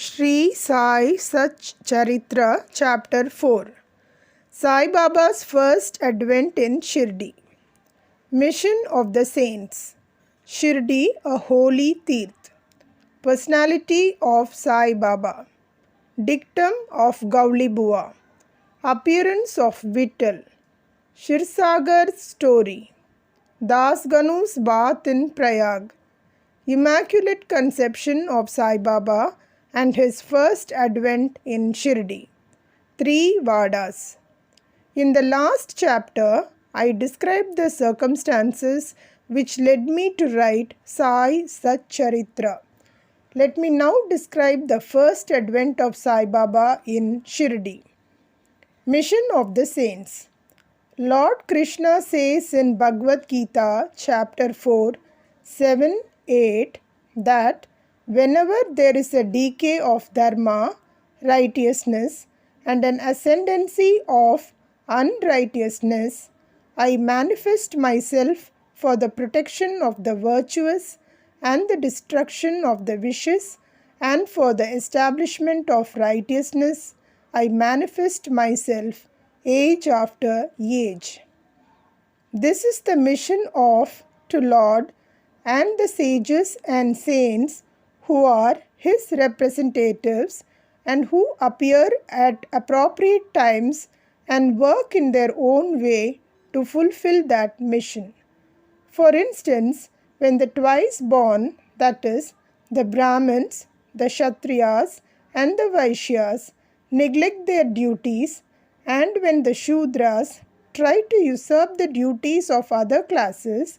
Shri Sai Satcharithra Chapter 4 Sai Baba's First Advent in Shirdi. Mission of the Saints. Shirdi, a holy tirth. Personality of Sai Baba. Dictum of Gauli Bua. Appearance of Vittal. Shirsagar's story. Das Ganu's bath in Prayag. Immaculate Conception of Sai Baba and his first advent in Shirdi. 3 Vadas. In the last chapter, I described the circumstances which led me to write Sai Satcharitra. Let me now describe the first advent of Sai Baba in Shirdi. Mission of the Saints. Lord Krishna says in Bhagavad Gita, chapter 4, 7, 8, that whenever there is a decay of dharma, righteousness, and an ascendancy of unrighteousness, I manifest myself for the protection of the virtuous and the destruction of the vicious, and for the establishment of righteousness, I manifest myself age after age. This is the mission of to Lord and the sages and saints who are his representatives and who appear at appropriate times and work in their own way to fulfill that mission. For instance, when the twice born, that is, the Brahmins, the Kshatriyas, and the Vaishyas, neglect their duties, and when the Shudras try to usurp the duties of other classes,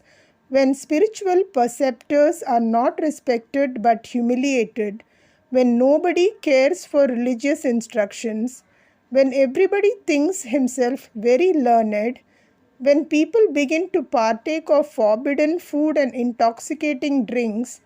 when spiritual perceptors are not respected but humiliated, when nobody cares for religious instructions, when everybody thinks himself very learned, when people begin to partake of forbidden food and intoxicating drinks,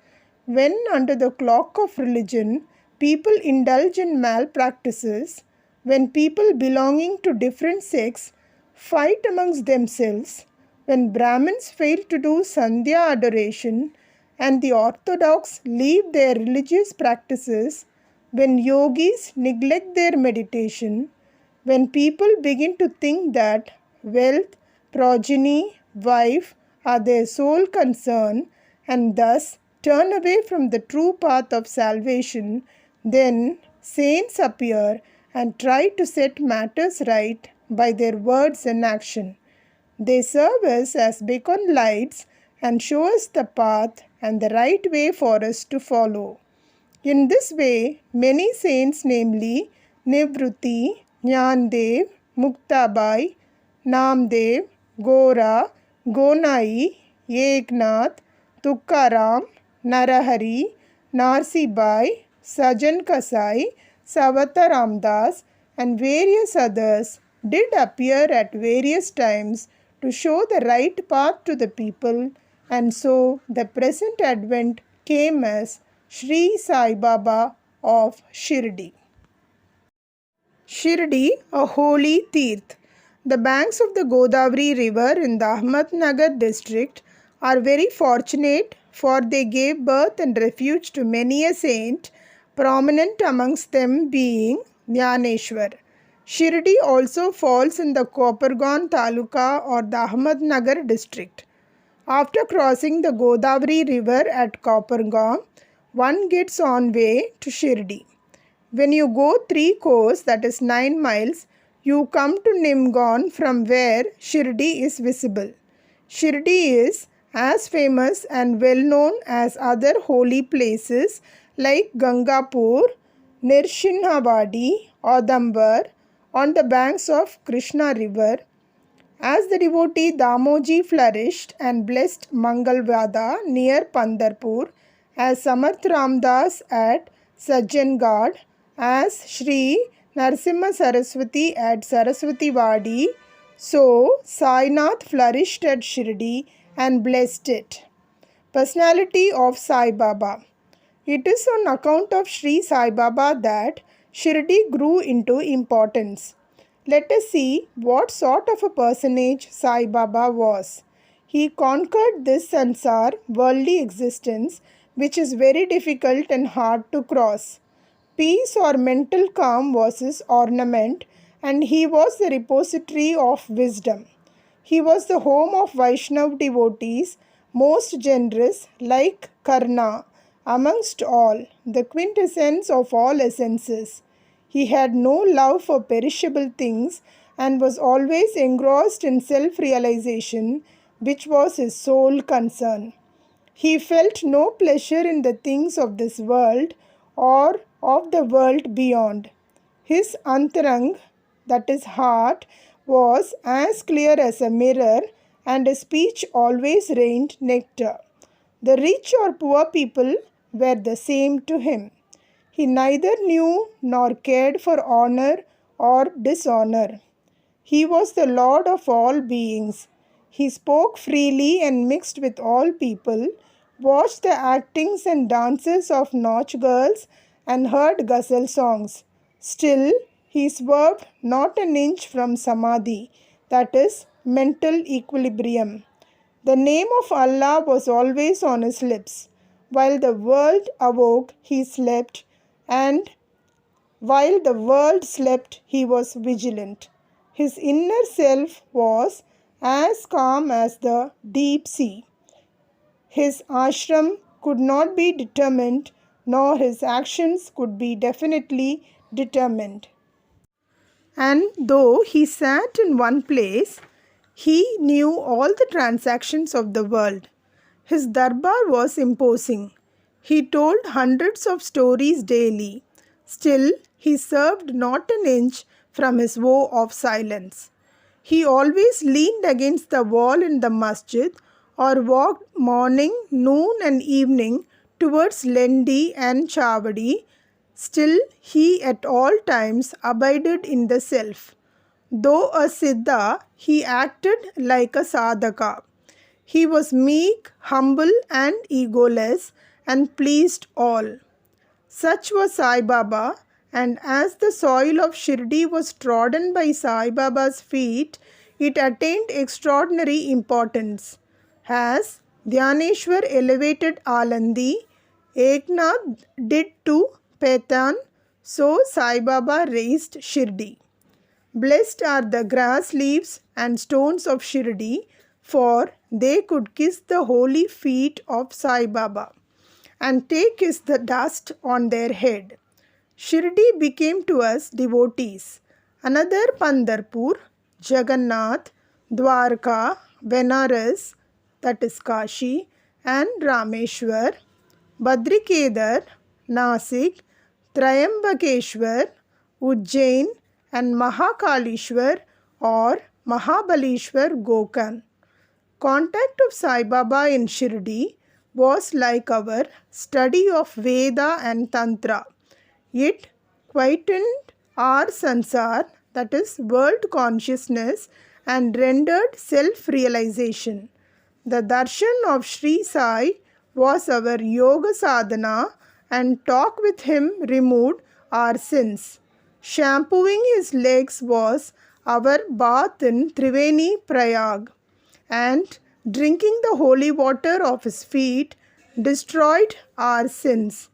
when under the cloak of religion people indulge in malpractices, when people belonging to different sects fight amongst themselves, when Brahmins fail to do sandhya adoration and the orthodox leave their religious practices, when yogis neglect their meditation, when people begin to think that wealth, progeny, wife are their sole concern and thus turn away from the true path of salvation, then saints appear and try to set matters right by their words and action. They serve us as beacon lights and show us the path and the right way for us to follow. In this way, many saints, namely Nivruti, Jnandev, Muktabai, Namdev, Gora, Gonai, Eknath, Tukaram, Narahari, Narsibai, Sajan Kasai, Savata Ramdas, and various others did appear at various times to show the right path to the people, and so the present advent came as Shri Sai Baba of Shirdi. Shirdi, a holy tirth. The banks of the Godavari river in the Ahmednagar district are very fortunate, for they gave birth and refuge to many a saint, prominent amongst them being Jnaneshwar. Shirdi also falls in the Kopargaon Taluka or the Ahmednagar district. After crossing the Godavari river at Kopargaon, one gets on way to Shirdi. When you go 3 kos, that is 9 miles, you come to Nimgaon, from where Shirdi is visible. Shirdi is as famous and well known as other holy places like Gangapur, Nirshinhavadi, Audambar, on the banks of Krishna river. As the devotee Damoji flourished and blessed Mangalvada near Pandarpur, as Samarth Ramdas at Sajjangad, as Shri Narsimha Saraswati at Saraswati Vadi, so Sainath flourished at Shirdi and blessed it. Personality of Sai Baba. It is on account of Shri Sai Baba that Shirdi grew into importance. Let us see what sort of a personage Sai Baba was. He conquered this sansar, worldly existence, which is very difficult and hard to cross. Peace or mental calm was his ornament, and he was the repository of wisdom. He was the home of Vaishnav devotees, most generous, like Karna, amongst all, the quintessence of all essences. He had no love for perishable things and was always engrossed in self-realization, which was his sole concern. He felt no pleasure in the things of this world or of the world beyond. His antarang, that is heart, was as clear as a mirror, and his speech always rained nectar. The rich or poor people were the same to him. He neither knew nor cared for honor or dishonor. He was the Lord of all beings. He spoke freely and mixed with all people, watched the actings and dances of nautch girls, and heard ghazal songs. Still, he swerved not an inch from samadhi, that is, mental equilibrium. The name of Allah was always on his lips. While the world awoke, he slept, and while the world slept, he was vigilant. His inner self was as calm as the deep sea. His ashram could not be determined, nor his actions could be definitely determined. And though he sat in one place, he knew all the transactions of the world. His darbar was imposing. He told hundreds of stories daily. Still, he served not an inch from his vow of silence. He always leaned against the wall in the masjid or walked morning, noon and evening towards Lendi and Chavadi. Still, he at all times abided in the self. Though a siddha, he acted like a sadhaka. He was meek, humble and egoless and pleased all. Such was Sai Baba, and as the soil of Shirdi was trodden by Sai Baba's feet, it attained extraordinary importance. As Dhyaneshwar elevated Alandi, Eknath did to Petan, so Sai Baba raised Shirdi. Blessed are the grass leaves and stones of Shirdi, for they could kiss the holy feet of Sai Baba and take his the dust on their head. Shirdi became to us devotees. Another Pandharpur, Jagannath, Dwarka, Benares, that is Kashi, and Rameshwar, Badrikedar, Nasik, Trayambakeshwar, Ujjain, and Mahakalishwar or Mahabalishwar Gokan. Contact of Sai Baba in Shirdi was like our study of Veda and Tantra. It quietened our sansar, that is world consciousness, and rendered self-realization. The darshan of Sri Sai was our yoga sadhana, and talk with him removed our sins. Shampooing his legs was our bath in Triveni Prayag, and drinking the holy water of his feet destroyed our sins.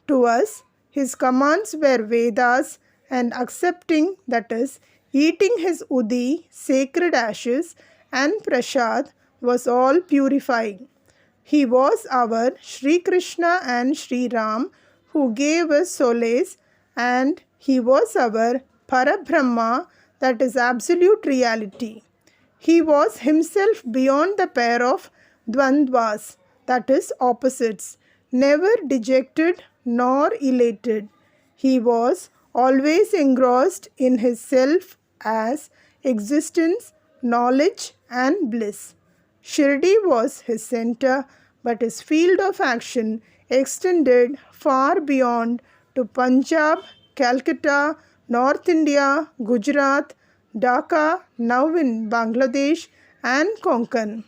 To us, his commands were Vedas, and accepting, that is, eating his udi, sacred ashes, and prasad was all purifying. He was our Sri Krishna and Sri Ram who gave us solace, and he was our Parabrahma, that is absolute reality. He was himself beyond the pair of dvandvas, that is opposites, never dejected nor elated. He was always engrossed in his self as existence, knowledge and bliss. Shirdi was his center, but his field of action extended far beyond to Punjab, Calcutta, North India, Gujarat, Dhaka, now in Bangladesh, and Konkan.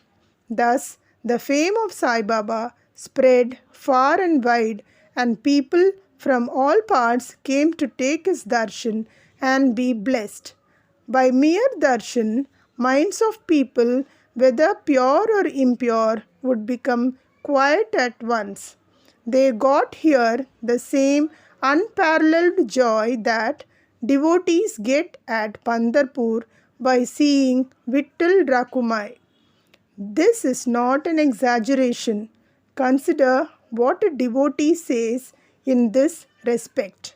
Thus, the fame of Sai Baba spread far and wide, and people from all parts came to take his darshan and be blessed. By mere darshan, minds of people, whether pure or impure, would become quiet at once. They got here the same unparalleled joy that devotees get at Pandharpur by seeing Vittal Rakumai. This is not an exaggeration. Consider what a devotee says in this respect.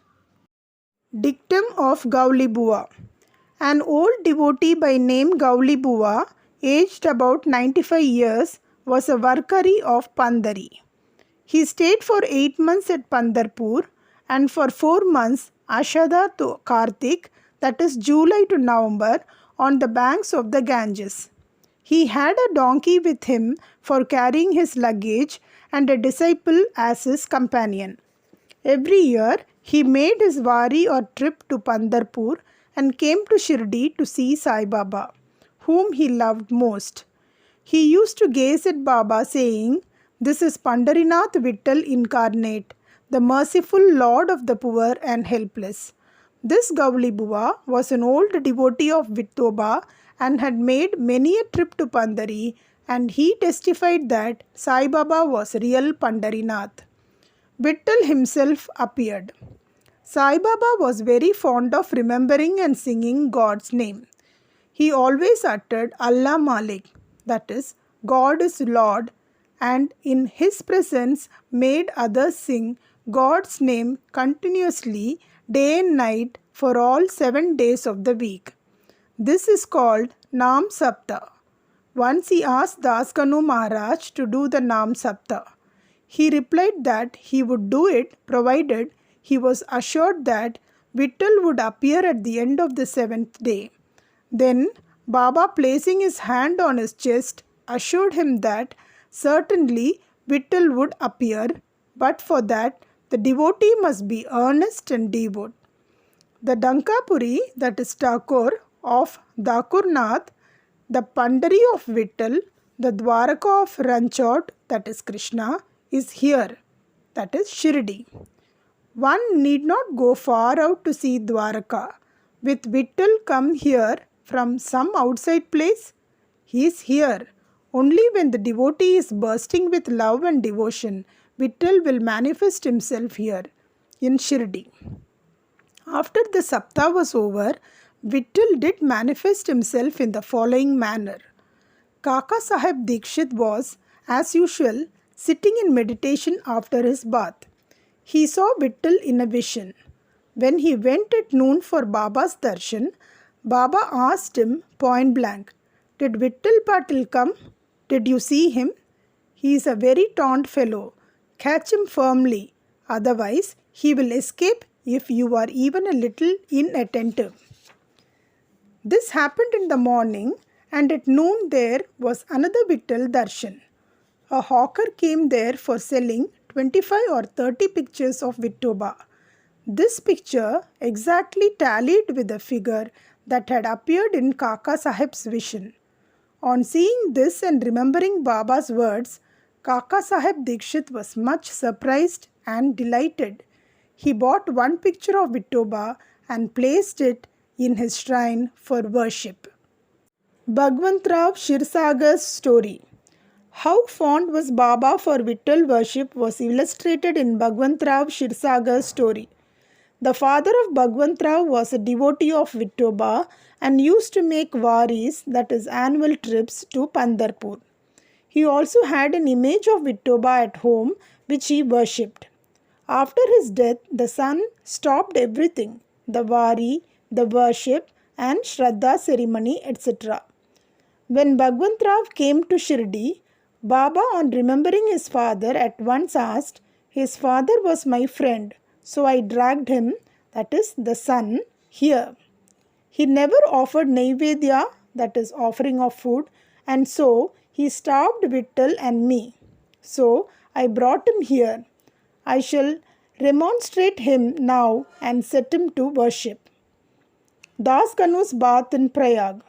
Dictum of Gauli Bua. An old devotee by name Gauli Bua, aged about 95 years, was a Varkari of Pandari. He stayed for 8 months at Pandharpur and for 4 months, Ashada to Kartik, that is July to November, on the banks of the Ganges. He had a donkey with him for carrying his luggage and a disciple as his companion. Every year, he made his wari or trip to Pandharpur and came to Shirdi to see Sai Baba, whom he loved most. He used to gaze at Baba saying, "This is Pandarinath Vittal incarnate, the merciful Lord of the poor and helpless." This Gauli Bua was an old devotee of Vittoba and had made many a trip to Pandari, and he testified that Sai Baba was real Pandarinath. Vittal himself appeared. Sai Baba was very fond of remembering and singing God's name. He always uttered Allah Malik, that is, God is Lord, and in his presence made others sing God's name continuously day and night for all 7 days of the week. This is called Nam Sapta. Once he asked Daskanu Maharaj to do the Nam Sapta. He replied that he would do it provided he was assured that Vittal would appear at the end of the 7th day. Then Baba, placing his hand on his chest, assured him that certainly Vittal would appear, but for that the devotee must be earnest and devout. The Dankapuri, that is Thakur of Dakurnath, the Pandari of Vittal, the Dwaraka of Ranchot, that is Krishna, is here, that is Shirdi. One need not go far out to see Dwaraka. With Vittal come here from some outside place? He is here. Only when the devotee is bursting with love and devotion, Vittal will manifest himself here, in Shirdi. After the Sapta was over, Vittal did manifest himself in the following manner. Kaka Sahib Dikshit was, as usual, sitting in meditation after his bath. He saw Vittal in a vision. When he went at noon for Baba's darshan, Baba asked him point blank, "Did Vittal Patil come? Did you see him? He is a very taunt fellow. Catch him firmly, otherwise he will escape if you are even a little inattentive." This happened in the morning, and at noon there was another Vittal darshan. A hawker came there for selling 25 or 30 pictures of Vittoba. This picture exactly tallied with the figure that had appeared in Kaka Sahib's vision. On seeing this and remembering Baba's words, Kaka Sahib Dikshit was much surprised and delighted. He bought one picture of Vittoba and placed it in his shrine for worship. Bhagwantrao Shirsagar's story. How fond was Baba for Vittal worship was illustrated in Bhagwantrao Shirsagar's story. The father of Bhagwantrao was a devotee of Vittoba and used to make varis, that is annual trips, to Pandharpur. He also had an image of Vittoba at home which he worshipped. After his death, the son stopped everything, the vari, the worship and Shraddha ceremony, etc. When Bhagwantrao came to Shirdi, Baba, on remembering his father, at once asked, "His father was my friend, so I dragged him," that is the son, "here. He never offered Naivedya, that is offering of food, and so he starved Vittal and me. So I brought him here. I shall remonstrate him now and set him to worship." Das Ganu's bath in Prayag.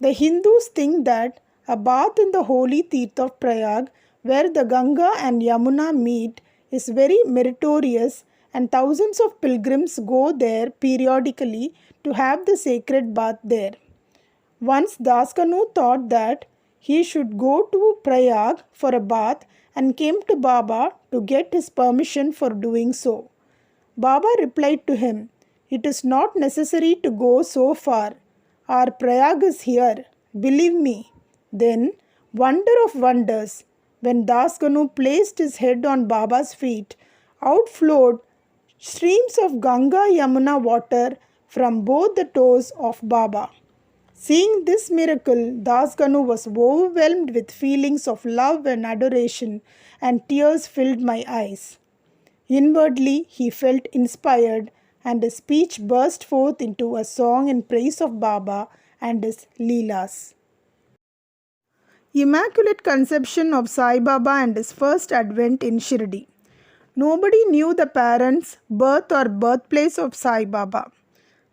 The Hindus think that a bath in the holy Tirth of Prayag, where the Ganga and Yamuna meet, is very meritorious, and thousands of pilgrims go there periodically to have the sacred bath there. Once Daskanu thought that he should go to Prayag for a bath and came to Baba to get his permission for doing so. Baba replied to him, "It is not necessary to go so far. Our Prayag is here. Believe me." Then, wonder of wonders, when Dasganu placed his head on Baba's feet, out flowed streams of Ganga Yamuna water from both the toes of Baba. Seeing this miracle, Dasganu was overwhelmed with feelings of love and adoration, and tears filled my eyes. Inwardly, he felt inspired, and his speech burst forth into a song in praise of Baba and his Leelas. Immaculate Conception of Sai Baba and his first advent in Shirdi. Nobody knew the parents, birth or birthplace of Sai Baba.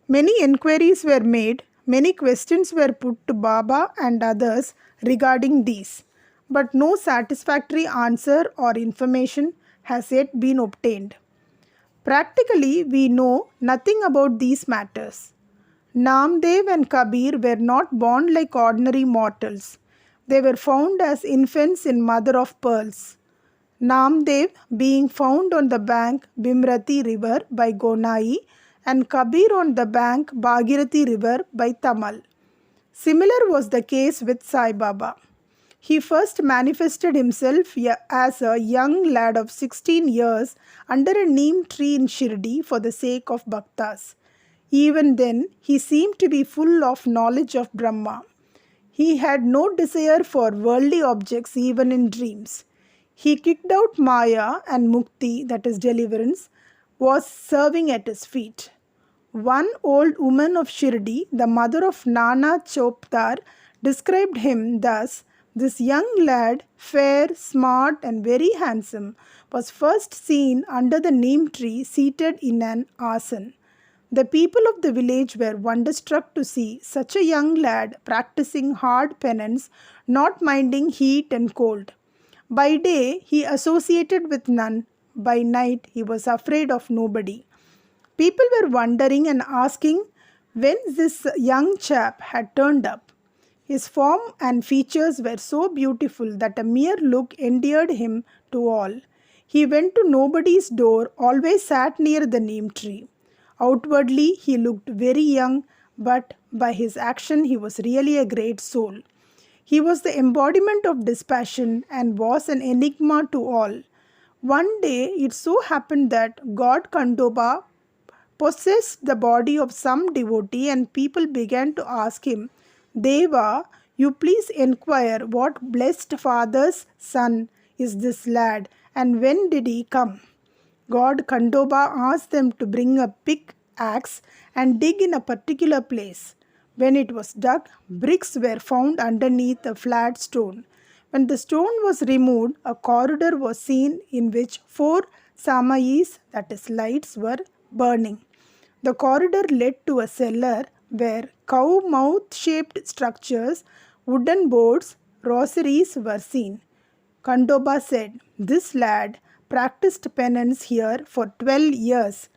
Many enquiries were made, many questions were put to Baba and others regarding these, but no satisfactory answer or information has yet been obtained. Practically, we know nothing about these matters. Namdev and Kabir were not born like ordinary mortals. They were found as infants in mother of pearls. Namdev being found on the bank Bhimrati river by Gonai and Kabir on the bank Bhagirathi river by Tamal. Similar was the case with Sai Baba. He first manifested himself as a young lad of 16 years under a neem tree in Shirdi for the sake of bhaktas. Even then, he seemed to be full of knowledge of Brahma. He had no desire for worldly objects even in dreams. He kicked out Maya, and Mukti, that is deliverance, was serving at his feet. One old woman of Shirdi, the mother of Nana Chopdar, described him thus: "This young lad, fair, smart and very handsome, was first seen under the neem tree seated in an asan. The people of the village were wonderstruck to see such a young lad practicing hard penance, not minding heat and cold. By day he associated with none, by night he was afraid of nobody. People were wondering and asking when this young chap had turned up. His form and features were so beautiful that a mere look endeared him to all. He went to nobody's door, always sat near the neem tree. Outwardly he looked very young, but by his action he was really a great soul. He was the embodiment of dispassion and was an enigma to all. One day it so happened that God Kandoba possessed the body of some devotee, and people began to ask him, 'Deva, you please inquire what blessed father's son is this lad, and when did he come?' God Kandoba asked them to bring a big axe and dig in a particular place. When it was dug, bricks were found underneath a flat stone. When the stone was removed, a corridor was seen in which 4 samayis, that is lights, were burning. The corridor led to a cellar where cow mouth shaped structures, wooden boards, rosaries were seen. Kandoba said, 'This lad practiced penance here for 12 years.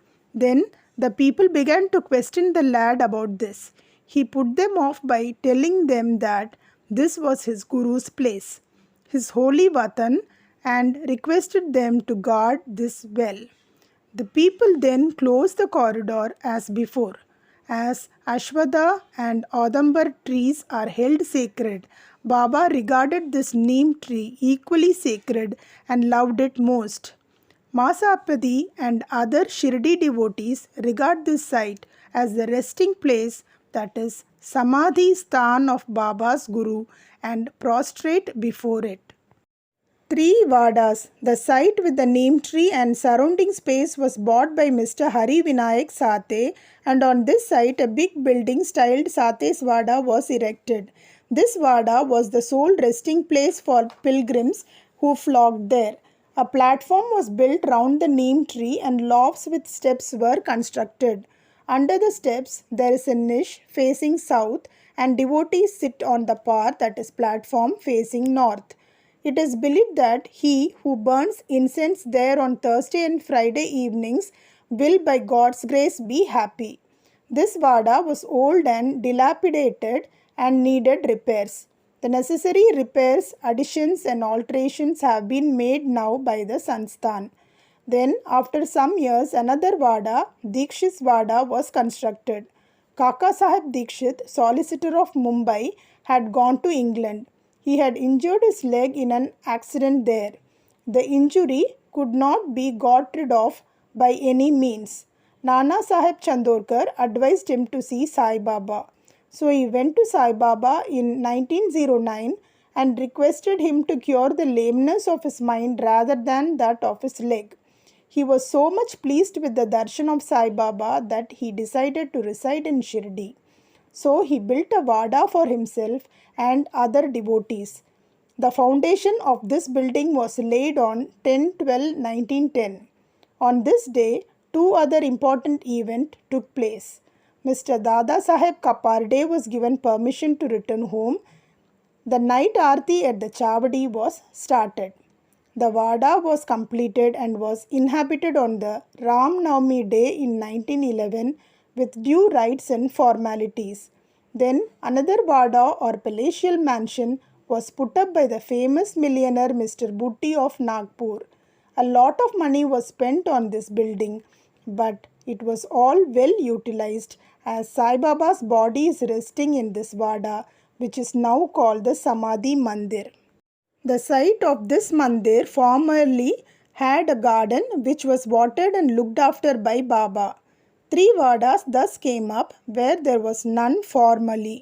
Then the people began to question the lad about this. He put them off by telling them that this was his guru's place, his holy vatan, and requested them to guard this well. The people then closed the corridor as before. As Ashwada and Audambar trees are held sacred, Baba regarded this neem tree equally sacred and loved it most. Masapadi and other Shirdi devotees regard this site as the resting place, that is Samadhi Sthan of Baba's Guru, and prostrate before it. 3 Vadas. The site with the neem tree and surrounding space was bought by Mr. Hari Vinayak Sathe, and on this site a big building styled Satish Vada was erected. This Vada was the sole resting place for pilgrims who flocked there. A platform was built round the neem tree and lofts with steps were constructed. Under the steps there is a niche facing south, and devotees sit on the part, that is platform, facing north. It is believed that he who burns incense there on Thursday and Friday evenings will by God's grace be happy. This Vada was old and dilapidated and needed repairs. The necessary repairs, additions and alterations have been made now by the Sansthan. Then, after some years, another Vada, Dikshit's Vada, was constructed. Kaka Sahib Dikshit, solicitor of Mumbai, had gone to England. He had injured his leg in an accident there. The injury could not be got rid of by any means. Nana Sahib Chandorkar advised him to see Sai Baba. So he went to Sai Baba in 1909 and requested him to cure the lameness of his mind rather than that of his leg. He was so much pleased with the darshan of Sai Baba that he decided to reside in Shirdi. So he built a Vada for himself and other devotees. The foundation of this building was laid on 10/12/1910. On this day, two other important events took place. Mr. Dada Saheb Kaparde was given permission to return home. The night aarti at the Chavadi was started. The Vada was completed and was inhabited on the Ram Navami day in 1911 with due rites and formalities. Then another Vada or palatial mansion was put up by the famous millionaire Mr. Bhutti of Nagpur. A lot of money was spent on this building, but it was all well utilized as Sai Baba's body is resting in this Vada, which is now called the Samadhi Mandir. The site of this mandir formerly had a garden which was watered and looked after by Baba. 3 Vadas thus came up where there was none formerly.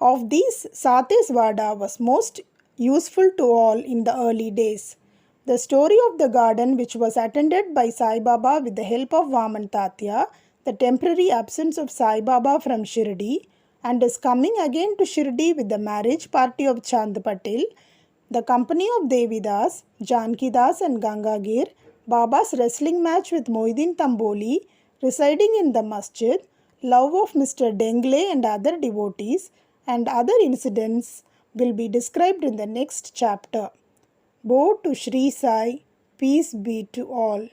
Of these, Satish Vada was most useful to all in the early days. The story of the garden, which was attended by Sai Baba with the help of Vaman Tatya, the temporary absence of Sai Baba from Shirdi, and his coming again to Shirdi with the marriage party of Chand Patil, the company of Devidas, Jankidas and Gangagir, Baba's wrestling match with Mohiddin Tamboli, residing in the masjid, love of Mr. Dengle and other devotees, and other incidents will be described in the next chapter. Bow to Shri Sai, peace be to all.